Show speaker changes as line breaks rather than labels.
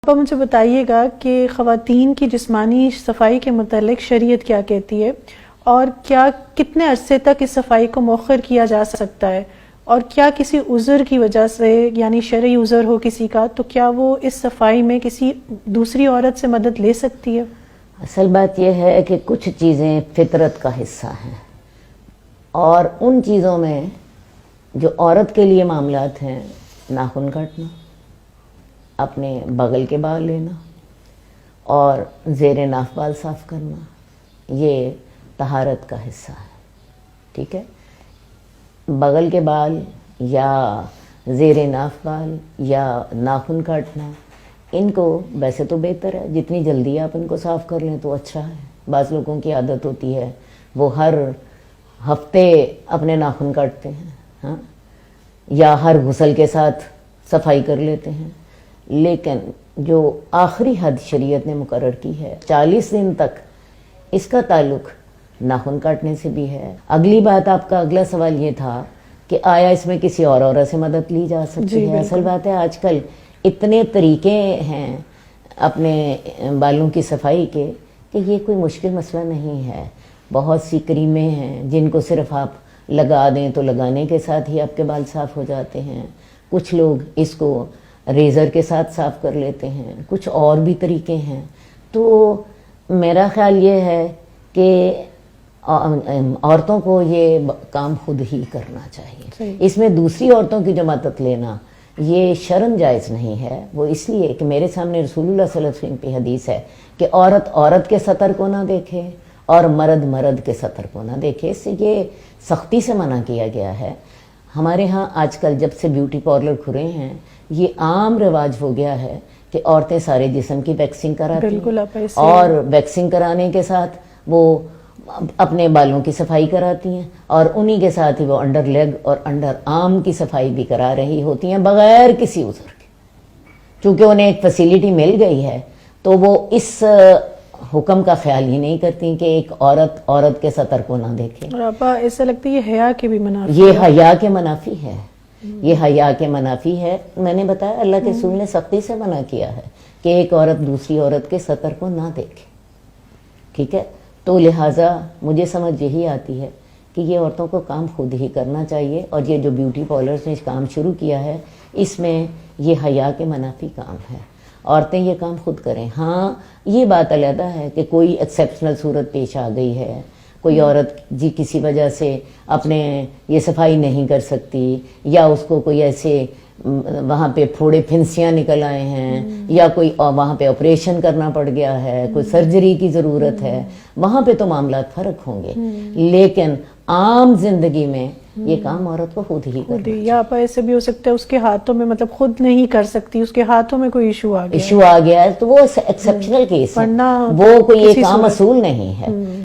آپ مجھے بتائیے گا کہ خواتین کی جسمانی صفائی کے متعلق شریعت کیا کہتی ہے، اور کیا کتنے عرصے تک اس صفائی کو مؤخر کیا جا سکتا ہے، اور کیا کسی عذر کی وجہ سے، یعنی شرعی عذر ہو کسی کا، تو کیا وہ اس صفائی میں کسی دوسری عورت سے مدد لے سکتی ہے؟
اصل بات یہ ہے کہ کچھ چیزیں فطرت کا حصہ ہیں، اور ان چیزوں میں جو عورت کے لیے معاملات ہیں، ناخن کاٹنا، اپنے بغل کے بال لینا اور زیر ناف بال صاف کرنا، یہ طہارت کا حصہ ہے. ٹھیک ہے، بغل کے بال یا زیر ناف بال یا ناخن کاٹنا، ان کو ویسے تو بہتر ہے جتنی جلدی آپ ان کو صاف کر لیں تو اچھا ہے. بعض لوگوں کی عادت ہوتی ہے وہ ہر ہفتے اپنے ناخن کاٹتے ہیں، ہاں، یا ہر غسل کے ساتھ صفائی کر لیتے ہیں. لیکن جو آخری حد شریعت نے مقرر کی ہے 40 دن تک، اس کا تعلق ناخن کاٹنے سے بھی ہے. اگلی بات، آپ کا اگلا سوال یہ تھا کہ آیا اس میں کسی اور عورت سے مدد لی جا سکتی ہے؟ اصل بات ہے آج کل اتنے طریقے ہیں اپنے بالوں کی صفائی کے کہ یہ کوئی مشکل مسئلہ نہیں ہے. بہت سی کریمیں ہیں جن کو صرف آپ لگا دیں تو لگانے کے ساتھ ہی آپ کے بال صاف ہو جاتے ہیں. کچھ لوگ اس کو ریزر کے ساتھ صاف کر لیتے ہیں، کچھ اور بھی طریقے ہیں. تو میرا خیال یہ ہے کہ عورتوں کو یہ کام خود ہی کرنا چاہیے. اس میں دوسری عورتوں کی جو مدد لینا یہ شرعاً جائز نہیں ہے. وہ اس لیے کہ میرے سامنے رسول اللہ صلی اللہ علیہ وسلم کی حدیث ہے کہ عورت عورت کے سطر کو نہ دیکھے اور مرد مرد کے سطر کو نہ دیکھے. اس سے یہ سختی سے منع کیا گیا ہے. ہمارے ہاں آج کل جب سے بیوٹی پارلر کھلے ہیں، یہ عام رواج ہو گیا ہے کہ عورتیں سارے جسم کی ویکسنگ کراتی ہیں، اور ویکسنگ کرانے کے ساتھ وہ اپنے بالوں کی صفائی کراتی ہیں، اور انہی کے ساتھ ہی وہ انڈر لیگ اور انڈر آرم کی صفائی بھی کرا رہی ہوتی ہیں بغیر کسی عذر کے. چونکہ انہیں ایک فیسیلٹی مل گئی ہے تو وہ اس حکم کا خیال ہی نہیں کرتی کہ ایک عورت عورت کے سطر کو نہ دیکھے.
اور آپا ایسا لگتا ہے یہ حیا کے بھی منافی ہے.
یہ حیا کے منافی ہے، یہ حیا کے منافی ہے. میں نے بتایا اللہ کے رسول نے سختی سے منع کیا ہے کہ ایک عورت دوسری عورت کے سطر کو نہ دیکھے. ٹھیک ہے، تو لہٰذا مجھے سمجھ یہی آتی ہے کہ یہ عورتوں کو کام خود ہی کرنا چاہیے. اور یہ جو بیوٹی پارلرز نے کام شروع کیا ہے، اس میں یہ حیا کے منافی کام ہے. عورتیں یہ کام خود کریں. ہاں، یہ بات علیحدہ ہے کہ کوئی ایکسیپشنل صورت پیش آ گئی ہے، کوئی عورت جی کسی وجہ سے اپنے یہ صفائی نہیں کر سکتی، یا اس کو کوئی ایسے وہاں پہ پھوڑے پھنسیاں نکل آئے ہیں، یا کوئی وہاں پہ آپریشن کرنا پڑ گیا ہے، کوئی سرجری کی ضرورت ہے، وہاں پہ تو معاملات فرق ہوں گے. لیکن عام زندگی میں یہ کام عورت کو خود ہی کرنا ہے.
یا آپ ایسے بھی ہو سکتا ہے اس کے ہاتھوں میں، مطلب خود نہیں کر سکتی، اس کے ہاتھوں میں کوئی ایشو آ گیا ہے تو وہ ایکسیپشنل کیس ہے، وہ کوئی ایک عام اصول نہیں ہے.